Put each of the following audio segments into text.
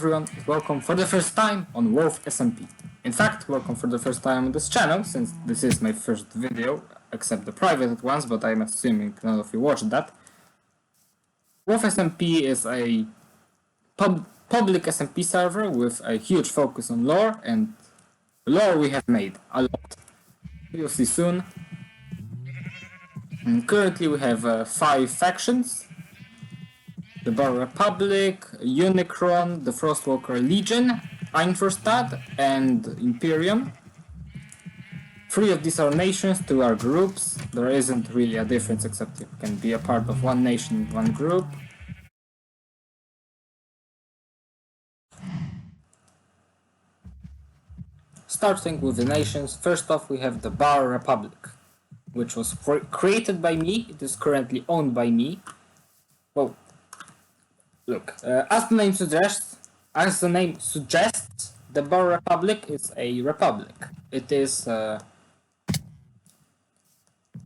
everyone, welcome for the first time on Wolf SMP. In fact, welcome for the first time on this channel, since this is my first video, except the private ones, but I'm assuming none of you watched that. Wolf SMP is a public SMP server with a huge focus on lore, and lore we have made a lot. You'll see soon. And currently we have 5 factions. The Bar Republic, Unicron, the Frostwalker Legion, Einforstad, and Imperium. 3 of these are nations, 2 are groups. There isn't really a difference except you can be a part of one nation, one group. Starting with the nations, first off we have the Bar Republic, which was created by me. It is currently owned by me. Well, look, as the name suggests, the Bar Republic is a republic. It is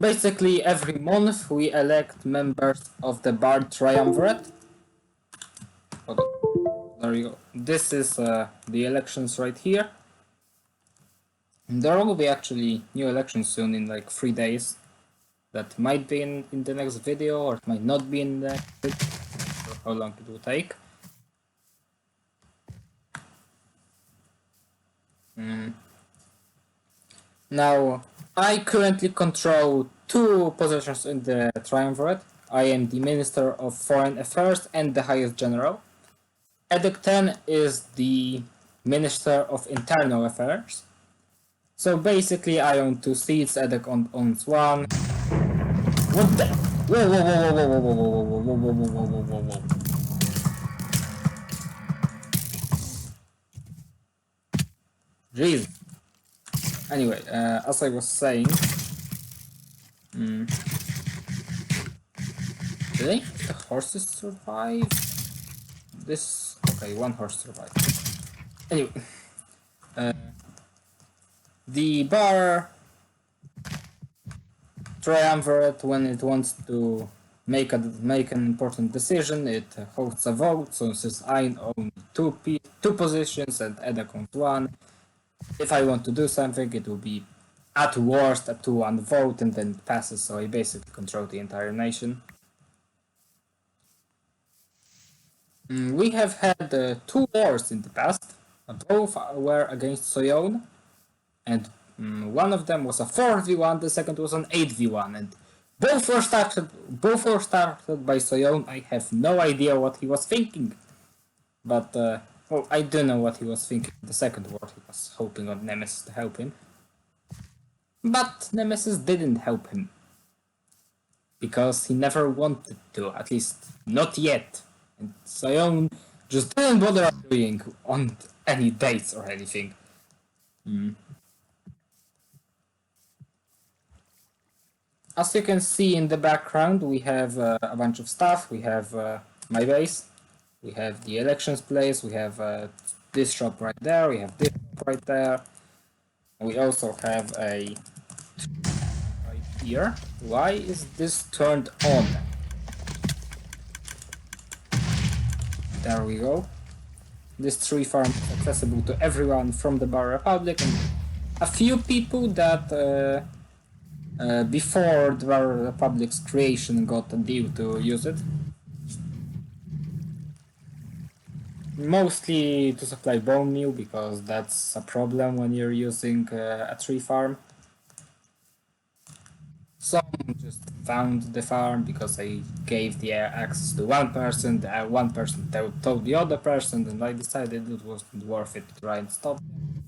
basically every month we elect members of the Bar Triumvirate. There you go. This is the elections right here. And there will be actually new elections soon in like 3 days. That might be in the next video, or it might not be in the next video. How long it will take. Now, I currently control 2 positions in the Triumvirate. I am the Minister of Foreign Affairs and the Highest General. Edec 10 is the Minister of Internal Affairs. So basically I own 2 seats, Edec owns 1. What the? Whoa, whoa, whoa, whoa, whoa, whoa, whoa, whoa, whoa, whoa, whoa, whoa, whoa, whoa. Jeez. Anyway, as I was saying, did the horses survive? This, okay, 1 horse survived. Anyway, the Bar Triumvirate, when it wants to make an important decision, it hosts a vote. So since I own 2 positions and Edec owns 1, if I want to do something, it will be at worst a 2-1 vote, and then it passes. So I basically control the entire nation. We have had 2 wars in the past. Both were against Soyon, and one of them was a 4v1, the second was an 8v1, and both were started by Soyon. I have no idea what he was thinking, but well, I do know what he was thinking. The second war, he was hoping on Nemesis to help him, but Nemesis didn't help him because he never wanted to, at least not yet, and Soyon just didn't bother doing on any dates or anything. As you can see in the background, we have a bunch of stuff. We have my base, we have the elections place, we have this shop right there, we have this shop right there. We also have a right here. Why is this turned on? There we go. This tree farm is accessible to everyone from the Bar Republic, and a few people that before the Bar Republic's creation got a deal to use it. Mostly to supply bone meal, because that's a problem when you're using a tree farm. Some just found the farm because I gave the access to one person, one person told the other person, and I decided it wasn't worth it to try and stop them.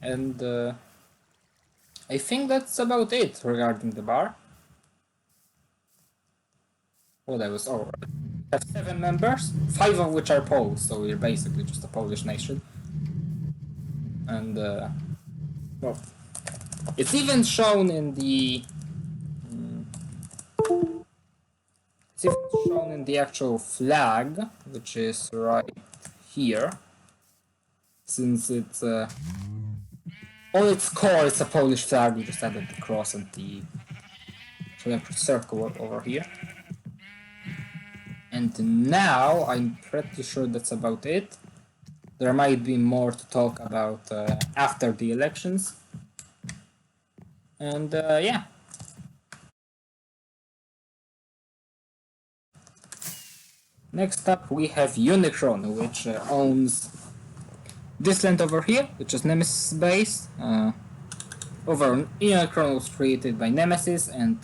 And I think that's about it regarding the bar. What else? Oh, we have 7 members, 5 of which are Poles, so we're basically just a Polish nation. And well, it's even shown in the actual flag, which is right here, since it's on its core, it's a Polish flag. We just added the cross and the circle over here. And And now I'm pretty sure that's about it. There might be more to talk about after the elections. And yeah. Next up we have Unicron, which owns this land over here, which is Nemesis base. Unicron was created by Nemesis, and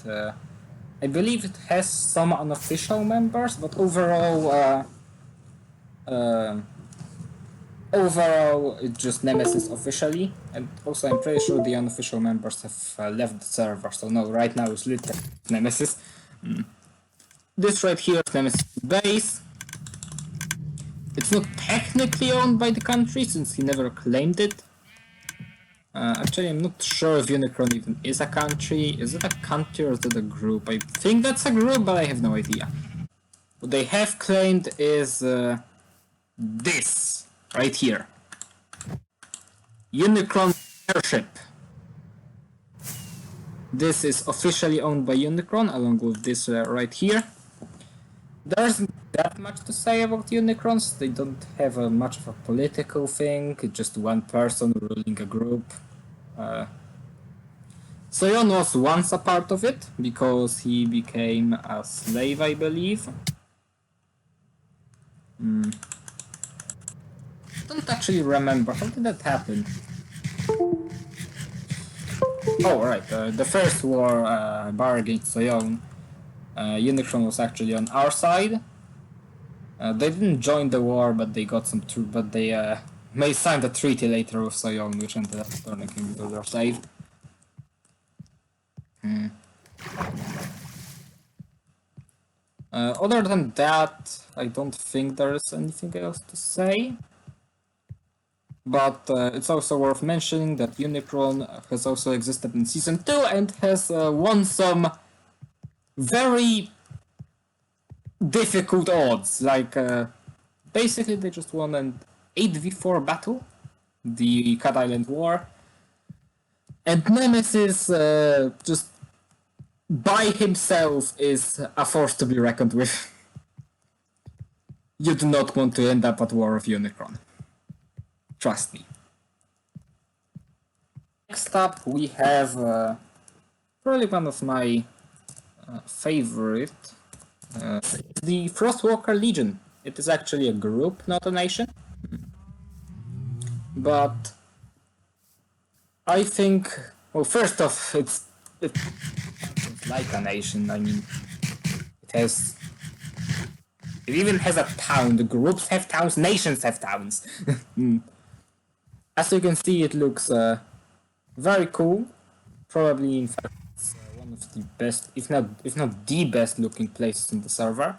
I believe it has some unofficial members, but overall it's just Nemesis officially, and also I'm pretty sure the unofficial members have left the server, so no, right now it's literally Nemesis. This right here is Nemesis base. It's not technically owned by the country, since he never claimed it. Actually, I'm not sure if Unicron even is a country. Is it a country or is it a group? I think that's a group, but I have no idea. What they have claimed is this, right here. Unicron airship. This is officially owned by Unicron, along with this right here. There isn't that much to say about Unicrons. They don't have much of a political thing, it's just one person ruling a group. Soyon was once a part of it, because he became a slave, I believe. Don't actually remember, how did that happen? Oh, right, the first war, bar against Soyon, Unicron was actually on our side. They didn't join the war, but they got some but they may sign a treaty later with Soyon, which ended up turning him into their slave. Other than that, I don't think there is anything else to say. But it's also worth mentioning that Unicron has also existed in Season 2 and has won some very difficult odds. Like, basically they just won an 8v4 battle, the Cat Island War. And Nemesis just by himself is a force to be reckoned with. You do not want to end up at war with Unicron. Trust me. Next up we have probably one of my favorite, the Frostwalker Legion. It is actually a group, not a nation. But I think, well, first off, it's like a nation. I mean, it even has a town. The groups have towns, nations have towns. As you can see, it looks very cool. Probably, in fact, it's one of the best, if not the best looking places in the server.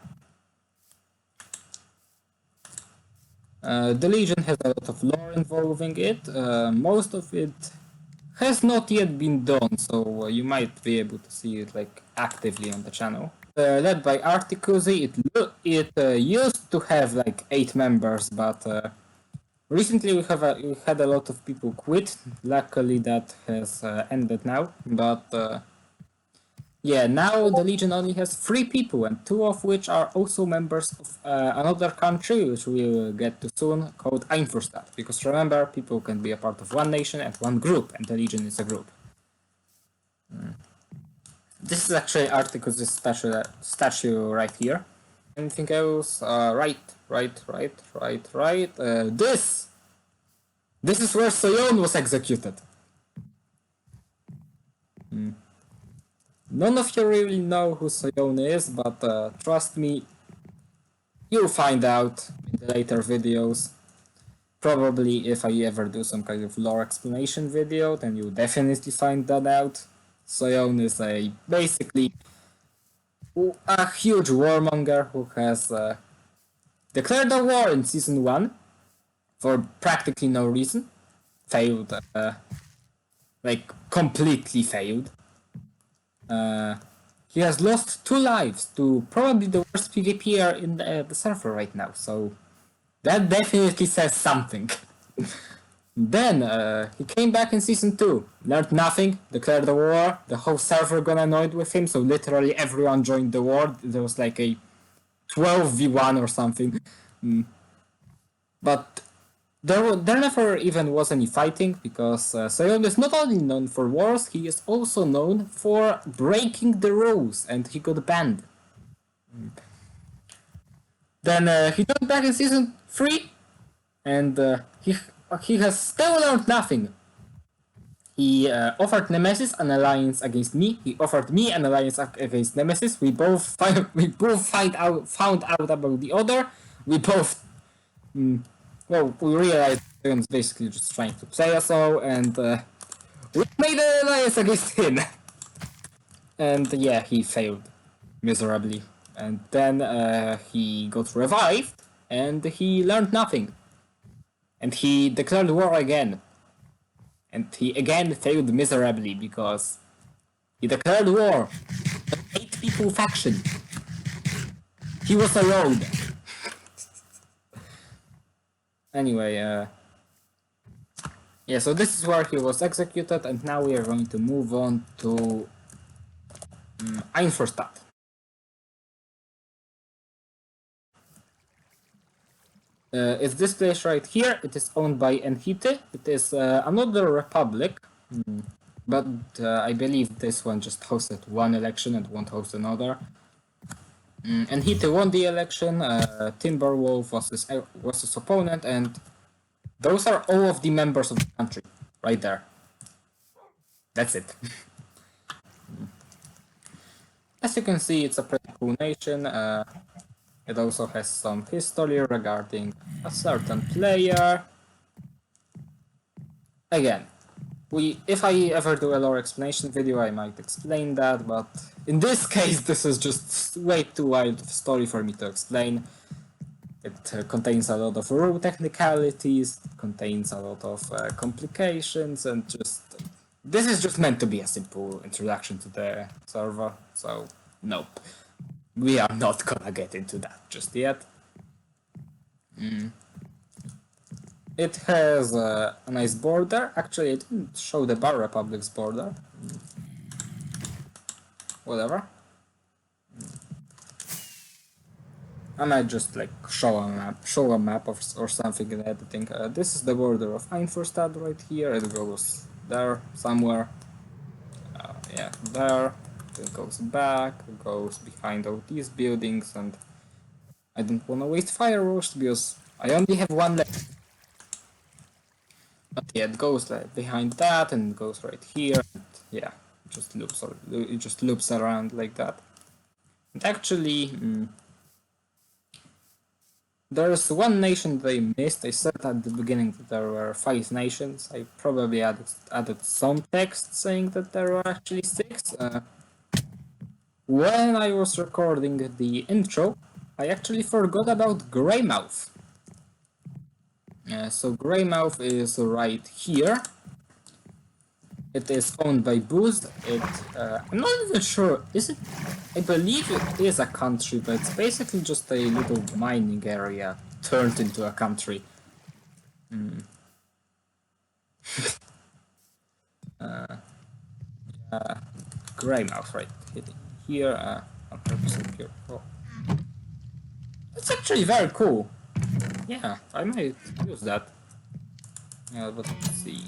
The Legion has a lot of lore involving it. Most of it has not yet been done, so you might be able to see it like actively on the channel. Led by Articuzi, it used to have like 8 members, but recently we had a lot of people quit. Luckily that has ended now, but yeah, now the Legion only has 3 people, and 2 of which are also members of another country, which we'll get to soon, called Einfurstadt. Because remember, people can be a part of one nation and one group, and the Legion is a group. This is actually Articus' statue right here. Anything else? Right. This is where Soyon was executed. None of you really know who Soyon is, but trust me, you'll find out in the later videos. Probably if I ever do some kind of lore explanation video, then you'll definitely find that out. Soyon is basically a huge warmonger who has declared a war in Season 1 for practically no reason. Failed, like completely failed. He has lost 2 lives to probably the worst PvPer in the server right now, so that definitely says something. Then he came back in Season 2, learned nothing, declared a war, the whole server got annoyed with him, so literally everyone joined the war. There was like a 12v1 or something. But there never even was any fighting, because Soyeon is not only known for wars, he is also known for breaking the rules, and he got banned. Then he joined back in season 3, and he has still learned nothing. He offered Nemesis an alliance against me. He offered me an alliance against Nemesis. We both found out about the other. We both we realized he was basically just trying to play us all, and we made an alliance against him. And yeah, he failed miserably. And then he got revived, and he learned nothing. And he declared war again. And he again failed miserably, because he declared war on 8 people faction. He was alone. Anyway, yeah, so this is where he was executed, and now we are going to move on to Einforstadt. It's this place right here. It is owned by Enhite. It is another republic, but I believe this one just hosted one election and won't host another. Enhite won the election. Timberwolf was his opponent, and those are all of the members of the country right there. That's it. As you can see, it's a pretty cool nation. It also has some history regarding a certain player. Again, if I ever do a lore explanation video, I might explain that, but in this case, this is just way too wild of a story for me to explain. It contains a lot of rule technicalities, contains a lot of complications, and this is just meant to be a simple introduction to the server, so nope. We are not gonna get into that just yet. It has a nice border. Actually, it didn't show the Bar Republic's border. Whatever. I might just like show a map or something in editing. This is the border of Einforstadt right here. It goes there somewhere. Yeah, there. It goes back, it goes behind all these buildings, and I don't want to waste fireworks because I only have one left. But yeah, it goes like behind that and it goes right here, and yeah, it just loops around like that. And actually, there's one nation that I missed. I said at the beginning that there were 5 nations. I probably added some text saying that there were actually 6. When I was recording the intro, I actually forgot about Greymouth. So Greymouth is right here. It is owned by Boost. I'm not even sure, is it? I believe it is a country, but it's basically just a little mining area turned into a country. Greymouth, right here, 100% pure. Oh. That's actually very cool. Yeah, I might use that. Yeah, but let's see.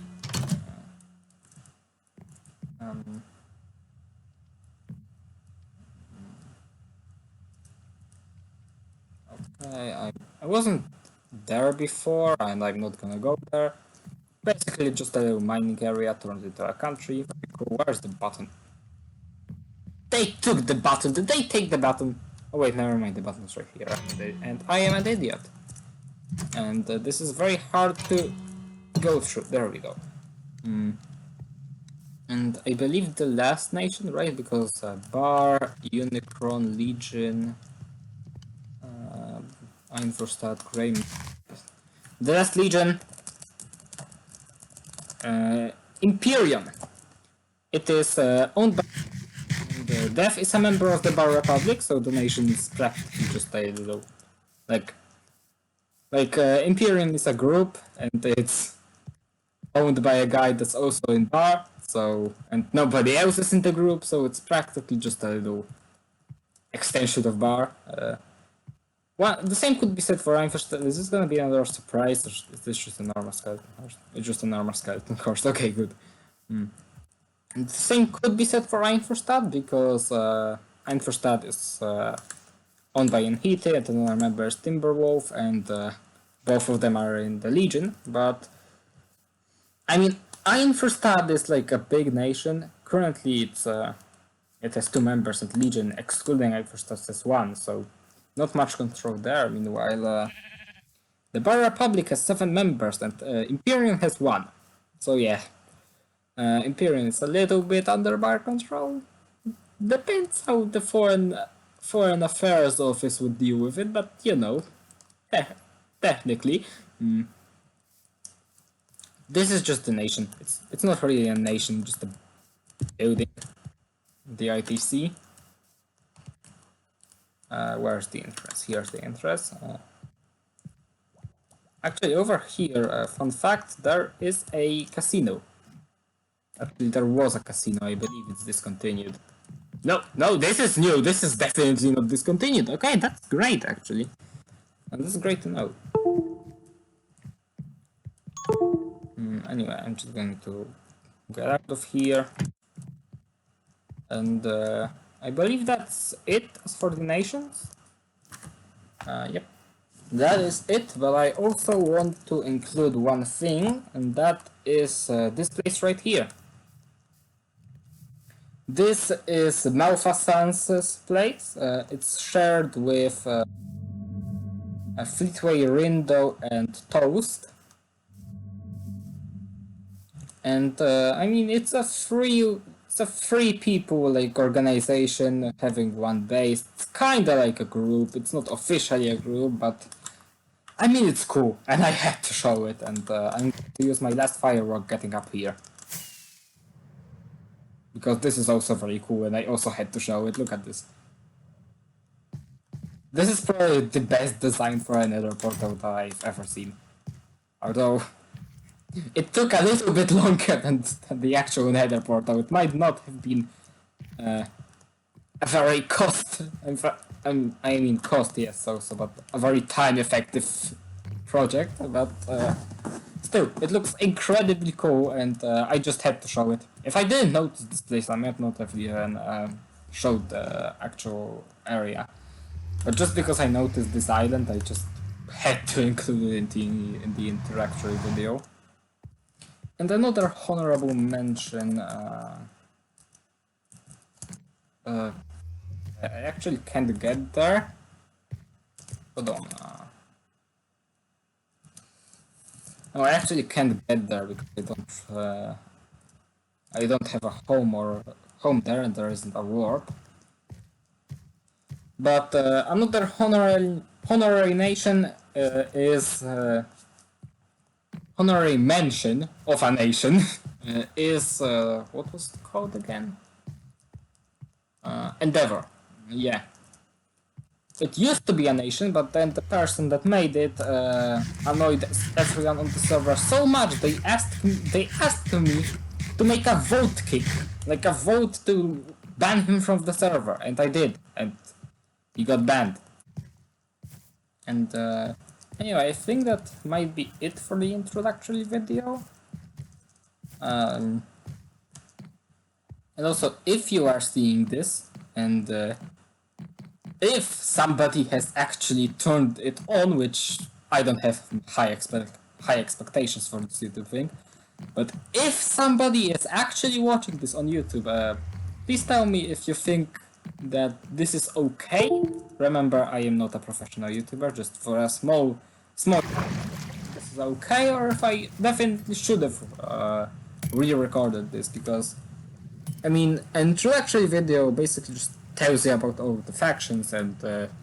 Okay, I wasn't there before, and I'm not gonna go there. Basically, just a little mining area turned into a country. Very cool. Where's the button? They took the button. Did they take the button? Oh wait, never mind. The button's right here, and I am an idiot. And this is very hard to go through. There we go. And I believe the last nation, right? Because Bar, Unicron, Legion, Einforstadt, Grey. The last Legion, Imperium. It is owned by. Death is a member of the Bar Republic, so the nation is practically just a little, like Imperium is a group, and it's owned by a guy that's also in Bar, so, and nobody else is in the group, so it's practically just a little extension of Bar. the same could be said for Einverstad. Is this gonna be another surprise, or is this just a normal skeleton horse? It's just a normal skeleton horse. Okay, good. And the same could be said for Einverstad, because Einverstad is owned by Enhite, and another member is Timberwolf, and both of them are in the Legion. But I mean, Einverstad is like a big nation. Currently, it has 2 members, and Legion, excluding Einverstad, has 1. So not much control there. Meanwhile, the Bar Republic has 7 members, and Imperium has 1. So yeah. Imperium is a little bit under bar control. Depends how the foreign affairs office would deal with it, but you know, technically, this is just a nation. It's not really a nation, just a building. The ITC. Where's the entrance? Here's the entrance. Actually, over here, fun fact: there is a casino. Actually, there was a casino. I believe it's discontinued. No, this is new. This is definitely not discontinued. Okay, that's great, actually. And this is great to know. Anyway, I'm just going to get out of here. And I believe that's it as for the nations. Yep. That is it, but I also want to include one thing, and that is this place right here. This is Malfa Sans' place. It's shared with Fleetway, Rindo, and Toast. And I mean, it's a free people like organization having one base. It's kinda like a group. It's not officially a group, but I mean, it's cool, and I had to show it. And I'm going to use my last firework getting up here, because this is also very cool, and I also had to show it. Look at this. This is probably the best design for a nether portal that I've ever seen. Although it took a little bit longer than the actual nether portal. It might not have been a very cost, yes, also, but a very time-effective project. But still, it looks incredibly cool, and I just had to show it. If I didn't notice this place, I might not have even showed the actual area. But just because I noticed this island, I just had to include it in the introductory video. And another honorable mention. I actually can't get there. Hold on. No, I actually can't get there because I don't have a home there, and there isn't a warp. But another honorary nation is honorary mention of a nation is what was it called again? Endeavor. Yeah. It used to be a nation, but then the person that made it annoyed everyone on the server so much they asked me to make a vote kick, like a vote to ban him from the server, and I did, and he got banned. And anyway, I think that might be it for the introductory video. And also, if you are seeing this, and if somebody has actually turned it on, which I don't have high expectations for this YouTube thing, but if somebody is actually watching this on YouTube, please tell me if you think that this is okay. Remember, I am not a professional YouTuber, just for a small this is okay, or if I definitely should have re-recorded this, because I mean, an introductory video basically just tells you about all the factions, and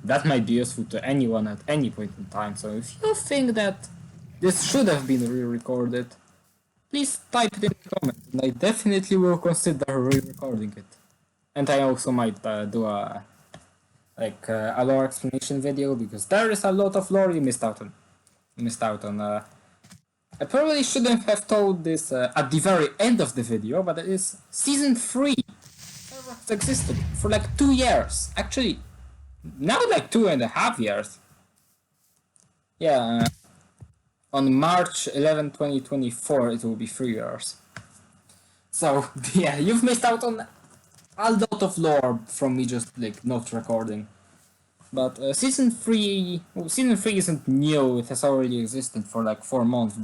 that might be useful to anyone at any point in time. So if you think that this should have been re-recorded, please type it in the comments, and I definitely will consider re-recording it. And I also might do a lore explanation video, because there is a lot of lore you missed out on. I probably shouldn't have told this at the very end of the video, but it is Season 3. Server has existed for like 2 years. Actually, now like 2.5 years. Yeah, on March 11, 2024, it will be 3 years. So, yeah, you've missed out on a lot of lore from me just like not recording. But season three isn't new. It has already existed for like 4 months,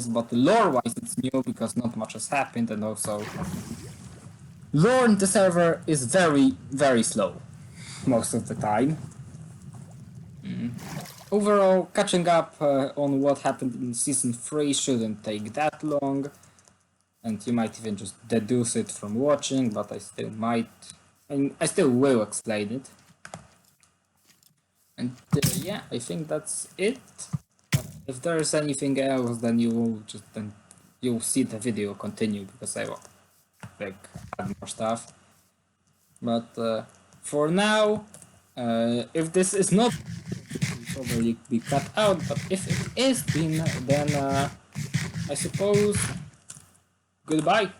But lore-wise, it's new because not much has happened, and also lore in the server is very, very slow most of the time. Overall, catching up on what happened in season 3 shouldn't take that long, and you might even just deduce it from watching, but I still might. I still will explain it. And yeah, I think that's it. If there's anything else, then you'll see the video continue because I will like add more stuff. But for now, if this is not, it will probably be cut out. But if it is, then I suppose goodbye.